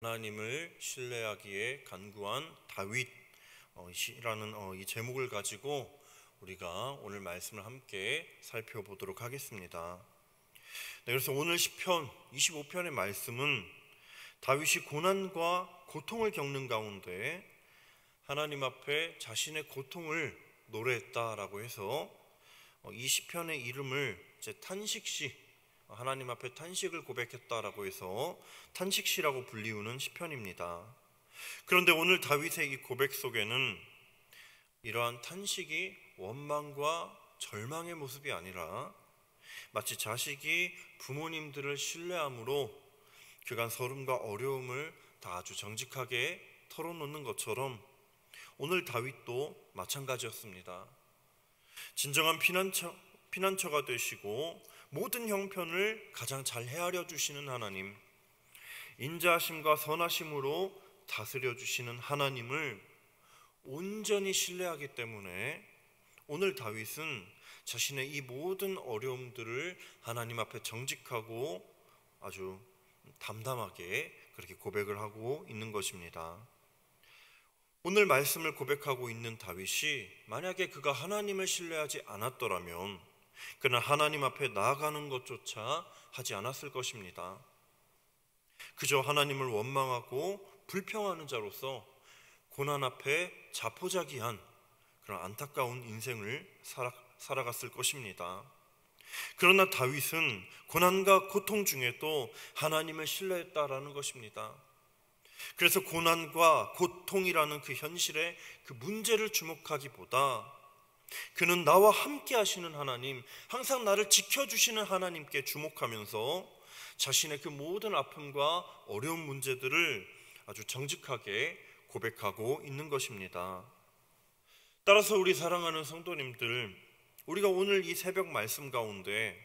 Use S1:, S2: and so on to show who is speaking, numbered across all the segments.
S1: 하나님을 신뢰하기에 간구한 다윗이라는 이 제목을 가지고 우리가 오늘 말씀을 함께 살펴보도록 하겠습니다. 그래서 오늘 시편 25편의 말씀은 다윗이 고난과 고통을 겪는 가운데 하나님 앞에 자신의 고통을 노래했다라고 해서 이 시편의 이름을 탄식시, 하나님 앞에 탄식을 고백했다라고 해서 탄식시라고 불리우는 시편입니다. 그런데 오늘 다윗의 이 고백 속에는 이러한 탄식이 원망과 절망의 모습이 아니라 마치 자식이 부모님들을 신뢰함으로 그간 서름과 어려움을 다 아주 정직하게 털어놓는 것처럼 오늘 다윗도 마찬가지였습니다. 진정한 피난처가 되시고 모든 형편을 가장 잘 헤아려 주시는 하나님, 인자하심과 선하심으로 다스려 주시는 하나님을 온전히 신뢰하기 때문에 오늘 다윗은 자신의 이 모든 어려움들을 하나님 앞에 정직하고 아주 담담하게 그렇게 고백을 하고 있는 것입니다. 오늘 말씀을 고백하고 있는 다윗이 만약에 그가 하나님을 신뢰하지 않았더라면 그는 하나님 앞에 나아가는 것조차 하지 않았을 것입니다. 그저 하나님을 원망하고 불평하는 자로서 고난 앞에 자포자기한 그런 안타까운 인생을 살아갔을 것입니다. 그러나 다윗은 고난과 고통 중에도 하나님을 신뢰했다라는 것입니다. 그래서 고난과 고통이라는 그 현실의 그 문제를 주목하기보다 그는 나와 함께 하시는 하나님, 항상 나를 지켜주시는 하나님께 주목하면서 자신의 그 모든 아픔과 어려운 문제들을 아주 정직하게 고백하고 있는 것입니다. 따라서 우리 사랑하는 성도님들, 우리가 오늘 이 새벽 말씀 가운데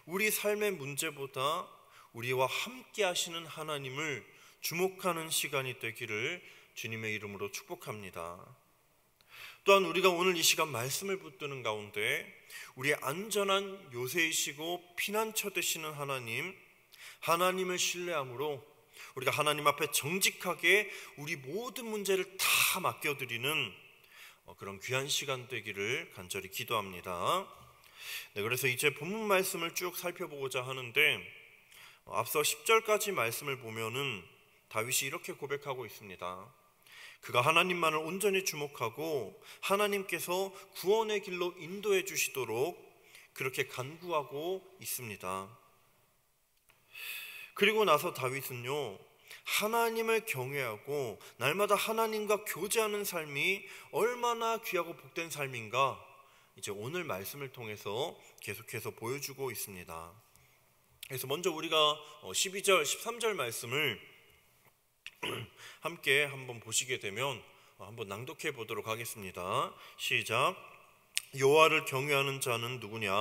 S1: 우리 삶의 문제보다 우리와 함께 하시는 하나님을 주목하는 시간이 되기를 주님의 이름으로 축복합니다. 또한 우리가 오늘 이 시간 말씀을 붙드는 가운데 우리의 안전한 요새이시고 피난처 되시는 하나님을 신뢰함으로 우리가 하나님 앞에 정직하게 우리 모든 문제를 다 맡겨드리는 그런 귀한 시간 되기를 간절히 기도합니다. 그래서 이제 본문 말씀을 쭉 살펴보고자 하는데 앞서 10절까지 말씀을 보면은 다윗이 이렇게 고백하고 있습니다. 그가 하나님만을 온전히 주목하고 하나님께서 구원의 길로 인도해 주시도록 그렇게 간구하고 있습니다. 그리고 나서 다윗은요, 하나님을 경외하고 날마다 하나님과 교제하는 삶이 얼마나 귀하고 복된 삶인가 이제 오늘 말씀을 통해서 계속해서 보여주고 있습니다. 그래서 먼저 우리가 12절, 13절 말씀을 함께 한번 보시게 되면 한번 낭독해 보도록 하겠습니다. 시작. 여호와를 경외하는 자는 누구냐?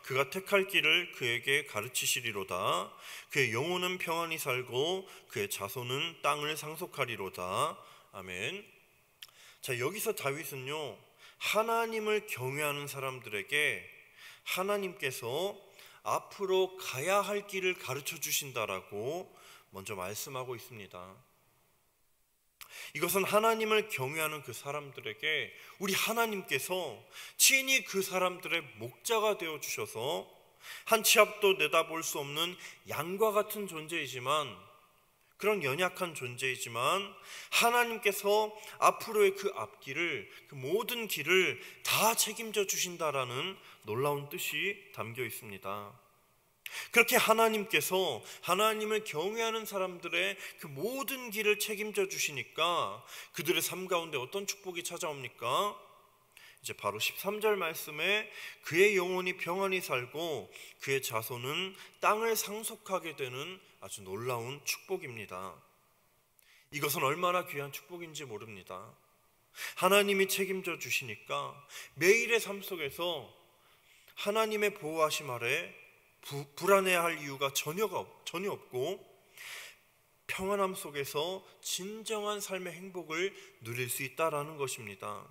S1: 그가 택할 길을 그에게 가르치시리로다. 그의 영혼은 평안히 살고 그의 자손은 땅을 상속하리로다. 아멘. 자, 여기서 다윗은요, 하나님을 경외하는 사람들에게 하나님께서 앞으로 가야 할 길을 가르쳐 주신다라고 먼저 말씀하고 있습니다. 이것은 하나님을 경외하는 그 사람들에게 우리 하나님께서 친히 그 사람들의 목자가 되어 주셔서 한 치 앞도 내다볼 수 없는 양과 같은 존재이지만, 그런 연약한 존재이지만 하나님께서 앞으로의 그 앞길을, 그 모든 길을 다 책임져 주신다라는 놀라운 뜻이 담겨 있습니다. 그렇게 하나님께서 하나님을 경외하는 사람들의 그 모든 길을 책임져 주시니까 그들의 삶 가운데 어떤 축복이 찾아옵니까? 이제 바로 13절 말씀에 그의 영혼이 평안히 살고 그의 자손은 땅을 상속하게 되는 아주 놀라운 축복입니다. 이것은 얼마나 귀한 축복인지 모릅니다. 하나님이 책임져 주시니까 매일의 삶 속에서 하나님의 보호하심 아래 불안해할 이유가 전혀 없고 평안함 속에서 진정한 삶의 행복을 누릴 수 있다라는 것입니다.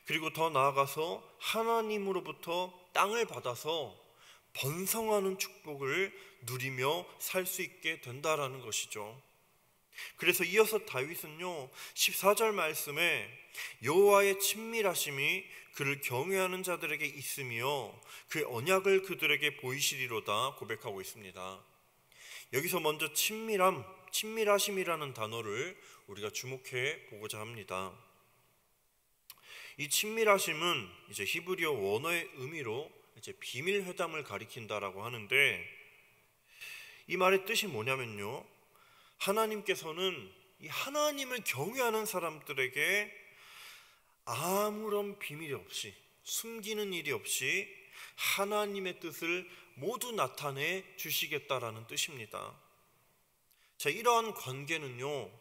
S1: 그리고 더 나아가서 하나님으로부터 땅을 받아서 번성하는 축복을 누리며 살 수 있게 된다라는 것이죠. 그래서 이어서 다윗은요 14절 말씀에 여호와의 친밀하심이 그를 경외하는 자들에게 있으며 그의 언약을 그들에게 보이시리로다 고백하고 있습니다. 여기서 먼저 친밀하심이라는 단어를 우리가 주목해 보고자 합니다. 이 친밀하심은 이제 히브리어 원어의 의미로 이제 비밀 회담을 가리킨다라고 하는데, 이 말의 뜻이 뭐냐면요, 하나님께서는 이 하나님을 경외하는 사람들에게 아무런 비밀이 없이, 숨기는 일이 없이 하나님의 뜻을 모두 나타내 주시겠다라는 뜻입니다. 자, 이러한 관계는요,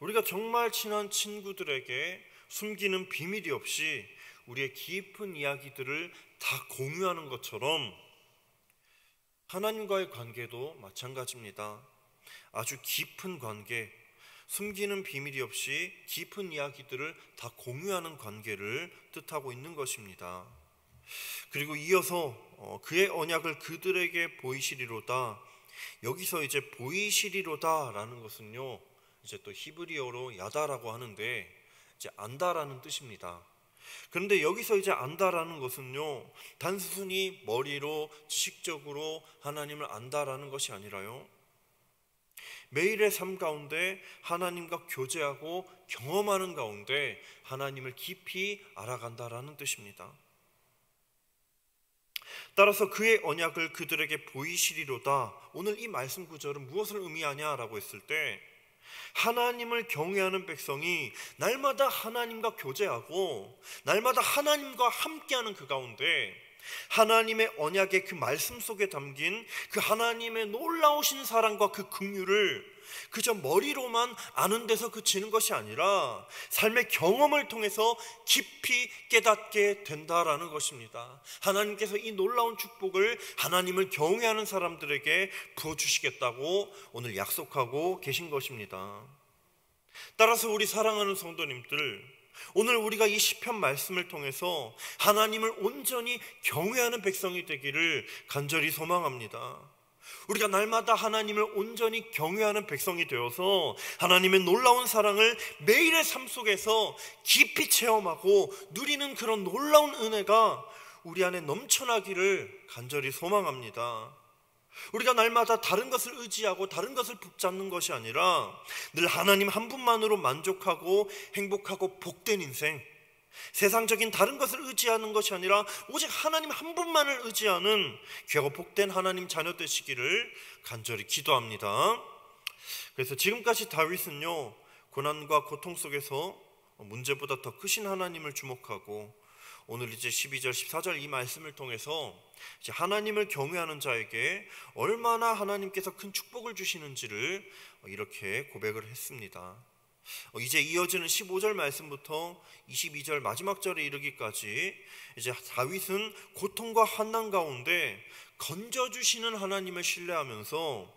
S1: 우리가 정말 친한 친구들에게 숨기는 비밀이 없이 우리의 깊은 이야기들을 다 공유하는 것처럼 하나님과의 관계도 마찬가지입니다. 아주 깊은 관계, 숨기는 비밀이 없이 깊은 이야기들을 다 공유하는 관계를 뜻하고 있는 것입니다. 그리고 이어서 그의 언약을 그들에게 보이시리로다. 여기서 이제 보이시리로다 라는 것은요, 이제 또 히브리어로 야다라고 하는데 이제 안다라는 뜻입니다. 그런데 여기서 이제 안다라는 것은요, 단순히 머리로 지식적으로 하나님을 안다라는 것이 아니라요, 매일의 삶 가운데 하나님과 교제하고 경험하는 가운데 하나님을 깊이 알아간다라는 뜻입니다. 따라서 그의 언약을 그들에게 보이시리로다. 오늘 이 말씀 구절은 무엇을 의미하냐라고 했을 때, 하나님을 경외하는 백성이 날마다 하나님과 교제하고 날마다 하나님과 함께하는 그 가운데 하나님의 언약의 그 말씀 속에 담긴 그 하나님의 놀라우신 사랑과 그 긍휼을 그저 머리로만 아는 데서 그치는 것이 아니라 삶의 경험을 통해서 깊이 깨닫게 된다라는 것입니다. 하나님께서 이 놀라운 축복을 하나님을 경외하는 사람들에게 부어주시겠다고 오늘 약속하고 계신 것입니다. 따라서 우리 사랑하는 성도님들, 오늘 우리가 이 시편 말씀을 통해서 하나님을 온전히 경외하는 백성이 되기를 간절히 소망합니다. 우리가 날마다 하나님을 온전히 경외하는 백성이 되어서 하나님의 놀라운 사랑을 매일의 삶 속에서 깊이 체험하고 누리는 그런 놀라운 은혜가 우리 안에 넘쳐나기를 간절히 소망합니다. 우리가 날마다 다른 것을 의지하고 다른 것을 붙잡는 것이 아니라 늘 하나님 한 분만으로 만족하고 행복하고 복된 인생, 세상적인 다른 것을 의지하는 것이 아니라 오직 하나님 한 분만을 의지하는 귀하고 복된 하나님 자녀 되시기를 간절히 기도합니다. 그래서 지금까지 다윗은요, 고난과 고통 속에서 문제보다 더 크신 하나님을 주목하고 오늘 이제 12절 14절 이 말씀을 통해서 이제 하나님을 경외하는 자에게 얼마나 하나님께서 큰 축복을 주시는지를 이렇게 고백을 했습니다. 이제 이어지는 15절 말씀부터 22절 마지막 절에 이르기까지 이제 다윗은 고통과 환난 가운데 건져주시는 하나님을 신뢰하면서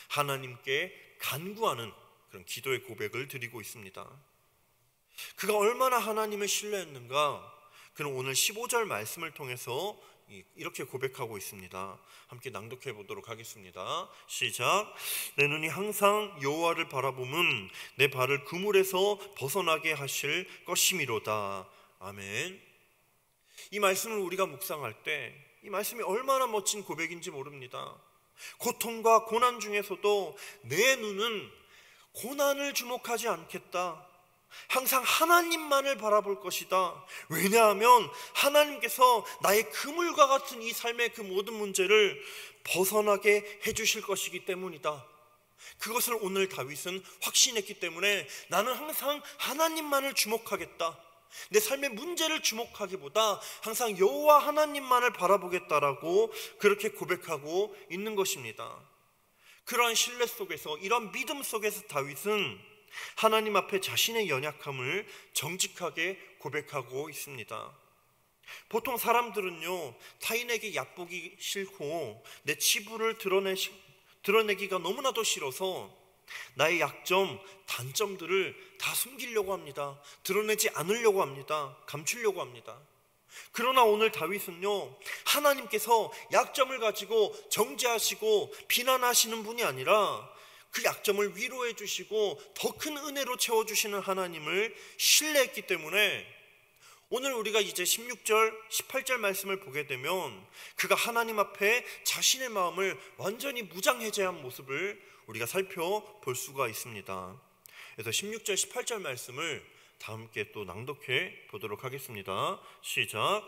S1: 하나님께 간구하는 그런 기도의 고백을 드리고 있습니다. 그가 얼마나 하나님을 신뢰했는가, 그는 오늘 15절 말씀을 통해서 이렇게 고백하고 있습니다. 함께 낭독해 보도록 하겠습니다. 시작. 내 눈이 항상 여호와를 바라보면 내 발을 그물에서 벗어나게 하실 것이미로다. 아멘. 이 말씀을 우리가 묵상할 때 이 말씀이 얼마나 멋진 고백인지 모릅니다. 고통과 고난 중에서도 내 눈은 고난을 주목하지 않겠다, 항상 하나님만을 바라볼 것이다. 왜냐하면 하나님께서 나의 그물과 같은 이 삶의 그 모든 문제를 벗어나게 해주실 것이기 때문이다. 그것을 오늘 다윗은 확신했기 때문에 나는 항상 하나님만을 주목하겠다, 내 삶의 문제를 주목하기보다 항상 여호와 하나님만을 바라보겠다라고 그렇게 고백하고 있는 것입니다. 그러한 신뢰 속에서, 이런 믿음 속에서 다윗은 하나님 앞에 자신의 연약함을 정직하게 고백하고 있습니다. 보통 사람들은요, 타인에게 얕보기 싫고 내 치부를 드러내기가 너무나도 싫어서 나의 약점, 단점들을 다 숨기려고 합니다. 드러내지 않으려고 합니다. 감추려고 합니다. 그러나 오늘 다윗은요, 하나님께서 약점을 가지고 정죄하시고 비난하시는 분이 아니라 그 약점을 위로해 주시고 더 큰 은혜로 채워주시는 하나님을 신뢰했기 때문에 오늘 우리가 이제 16절, 18절 말씀을 보게 되면 그가 하나님 앞에 자신의 마음을 완전히 무장해제한 모습을 우리가 살펴볼 수가 있습니다. 그래서 16절, 18절 말씀을 다 함께 또 낭독해 보도록 하겠습니다. 시작.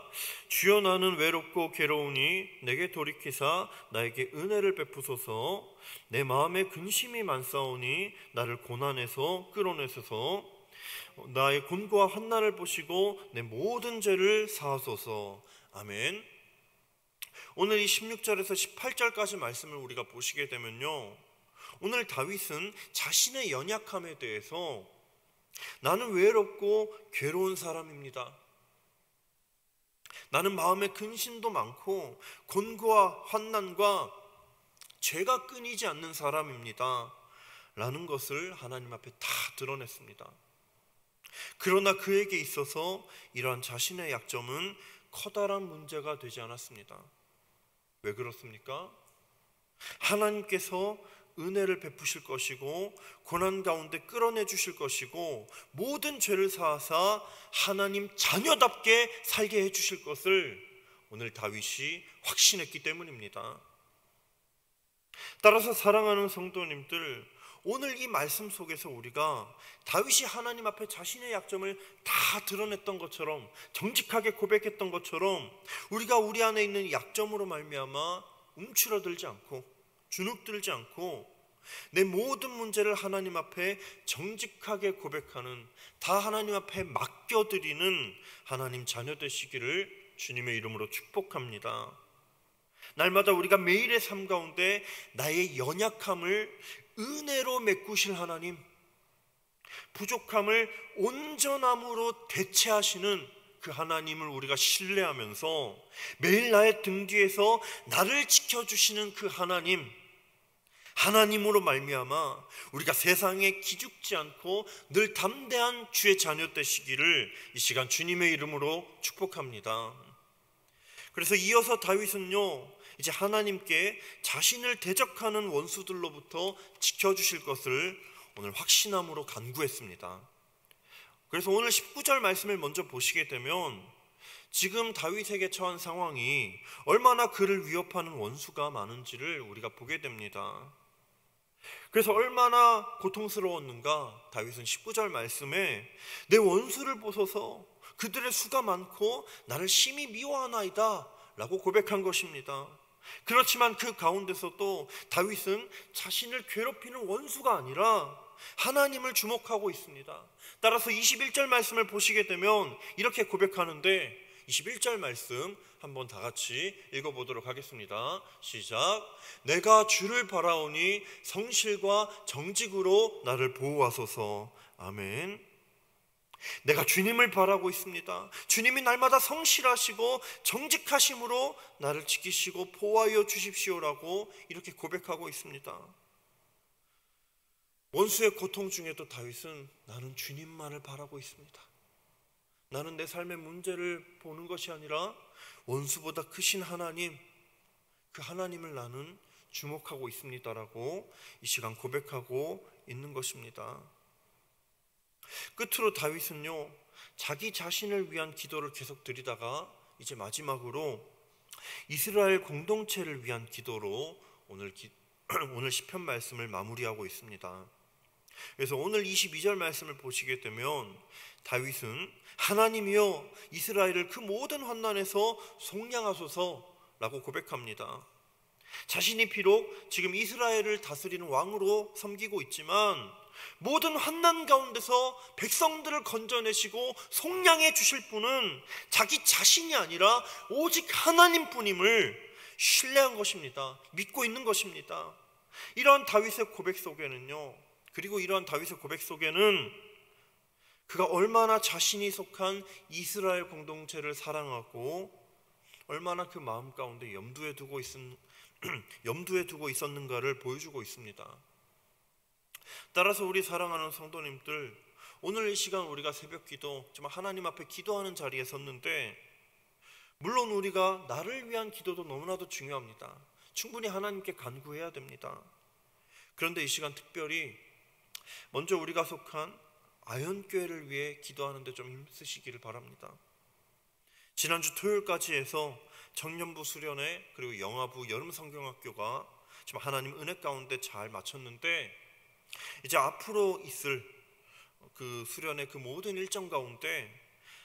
S1: 주여 나는 외롭고 괴로우니 내게 돌이키사 나에게 은혜를 베푸소서. 내 마음에 근심이 많사오니 나를 고난에서 끌어내소서. 나의 곤고와 환난을 보시고 내 모든 죄를 사하소서. 아멘. 오늘 이 16절에서 18절까지 말씀을 우리가 보시게 되면요, 오늘 다윗은 자신의 연약함에 대해서 나는 외롭고 괴로운 사람입니다. 나는 마음에 근심도 많고 곤고와 환난과 죄가 끊이지 않는 사람입니다 라는 것을 하나님 앞에 다 드러냈습니다. 그러나 그에게 있어서 이러한 자신의 약점은 커다란 문제가 되지 않았습니다. 왜 그렇습니까? 하나님께서 은혜를 베푸실 것이고 고난 가운데 끌어내 주실 것이고 모든 죄를 사하사 하나님 자녀답게 살게 해 주실 것을 오늘 다윗이 확신했기 때문입니다. 따라서 사랑하는 성도님들, 오늘 이 말씀 속에서 우리가 다윗이 하나님 앞에 자신의 약점을 다 드러냈던 것처럼, 정직하게 고백했던 것처럼 우리가 우리 안에 있는 약점으로 말미암아 움츠러들지 않고 주눅들지 않고 내 모든 문제를 하나님 앞에 정직하게 고백하는, 다 하나님 앞에 맡겨드리는 하나님 자녀 되시기를 주님의 이름으로 축복합니다. 날마다 우리가 매일의 삶 가운데 나의 연약함을 은혜로 메꾸실 하나님, 부족함을 온전함으로 대체하시는 그 하나님을 우리가 신뢰하면서 매일 나의 등 뒤에서 나를 지켜주시는 그 하나님으로 말미암아 우리가 세상에 기죽지 않고 늘 담대한 주의 자녀 되시기를 이 시간 주님의 이름으로 축복합니다. 그래서 이어서 다윗은요, 이제 하나님께 자신을 대적하는 원수들로부터 지켜주실 것을 오늘 확신함으로 간구했습니다. 그래서 오늘 19절 말씀을 먼저 보시게 되면 지금 다윗에게 처한 상황이 얼마나 그를 위협하는 원수가 많은지를 우리가 보게 됩니다. 그래서 얼마나 고통스러웠는가, 다윗은 19절 말씀에 내 원수를 보소서 그들의 수가 많고 나를 심히 미워하나이다 라고 고백한 것입니다. 그렇지만 그 가운데서도 다윗은 자신을 괴롭히는 원수가 아니라 하나님을 주목하고 있습니다. 따라서 21절 말씀을 보시게 되면 이렇게 고백하는데, 21절 말씀 한번 다 같이 읽어보도록 하겠습니다. 시작. 내가 주를 바라오니 성실과 정직으로 나를 보호하소서. 아멘. 내가 주님을 바라고 있습니다. 주님이 날마다 성실하시고 정직하심으로 나를 지키시고 보호하여 주십시오라고 이렇게 고백하고 있습니다. 원수의 고통 중에도 다윗은 나는 주님만을 바라고 있습니다. 나는 내 삶의 문제를 보는 것이 아니라 원수보다 크신 하나님, 그 하나님을 나는 주목하고 있습니다라고 이 시간 고백하고 있는 것입니다. 끝으로 다윗은요, 자기 자신을 위한 기도를 계속 드리다가 이제 마지막으로 이스라엘 공동체를 위한 기도로 오늘 시편 말씀을 마무리하고 있습니다. 그래서 오늘 22절 말씀을 보시게 되면 다윗은 하나님이여 이스라엘을 그 모든 환난에서 속량하소서라고 고백합니다. 자신이 비록 지금 이스라엘을 다스리는 왕으로 섬기고 있지만 모든 환난 가운데서 백성들을 건져내시고 속량해 주실 분은 자기 자신이 아니라 오직 하나님뿐임을 신뢰한 것입니다. 믿고 있는 것입니다. 이러한 다윗의 고백 속에는요, 그리고 이러한 다윗의 고백 속에는 그가 얼마나 자신이 속한 이스라엘 공동체를 사랑하고 얼마나 그 마음 가운데 염두에 두고 있었는가를 보여주고 있습니다. 따라서 우리 사랑하는 성도님들, 오늘 이 시간 우리가 새벽 기도, 정말 하나님 앞에 기도하는 자리에 섰는데, 물론 우리가 나를 위한 기도도 너무나도 중요합니다. 충분히 하나님께 간구해야 됩니다. 그런데 이 시간 특별히 먼저 우리가 속한 아현교회를 위해 기도하는데 좀 힘쓰시기를 바랍니다. 지난주 토요일까지 해서 청년부 수련회 그리고 영아부 여름성경학교가 지금 하나님 은혜 가운데 잘 마쳤는데, 이제 앞으로 있을 그 수련회 그 모든 일정 가운데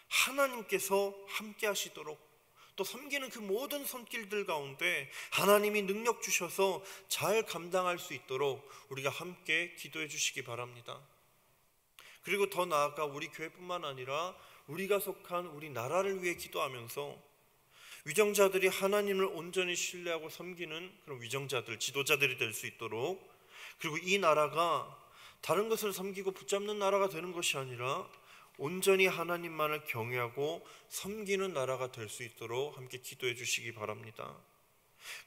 S1: 하나님께서 함께 하시도록, 또 섬기는 그 모든 손길들 가운데 하나님이 능력 주셔서 잘 감당할 수 있도록 우리가 함께 기도해 주시기 바랍니다. 그리고 더 나아가 우리 교회뿐만 아니라 우리가 속한 우리 나라를 위해 기도하면서 위정자들이 하나님을 온전히 신뢰하고 섬기는 그런 위정자들, 지도자들이 될 수 있도록, 그리고 이 나라가 다른 것을 섬기고 붙잡는 나라가 되는 것이 아니라 온전히 하나님만을 경외하고 섬기는 나라가 될 수 있도록 함께 기도해 주시기 바랍니다.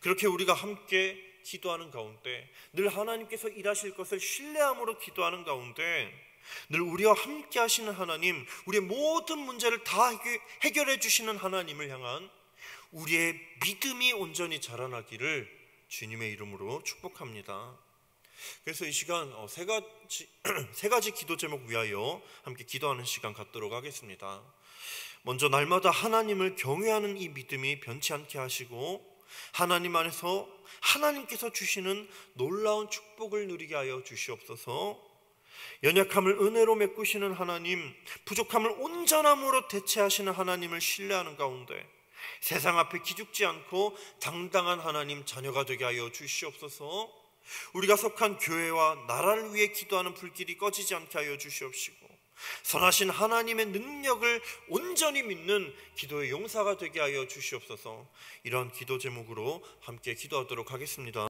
S1: 그렇게 우리가 함께 기도하는 가운데, 늘 하나님께서 일하실 것을 신뢰함으로 기도하는 가운데, 늘 우리와 함께 하시는 하나님, 우리의 모든 문제를 다 해결해 주시는 하나님을 향한 우리의 믿음이 온전히 자라나기를 주님의 이름으로 축복합니다. 그래서 이 시간 세 가지 기도 제목 위하여 함께 기도하는 시간 갖도록 하겠습니다. 먼저 날마다 하나님을 경외하는 이 믿음이 변치 않게 하시고, 하나님 안에서 하나님께서 주시는 놀라운 축복을 누리게 하여 주시옵소서. 연약함을 은혜로 메꾸시는 하나님, 부족함을 온전함으로 대체하시는 하나님을 신뢰하는 가운데 세상 앞에 기죽지 않고 당당한 하나님 자녀가 되게 하여 주시옵소서. 우리가 속한 교회와 나라를 위해 기도하는 불길이 꺼지지 않게 하여 주시옵시고, 선하신 하나님의 능력을 온전히 믿는 기도의 용사가 되게 하여 주시옵소서. 이런 기도 제목으로 함께 기도하도록 하겠습니다.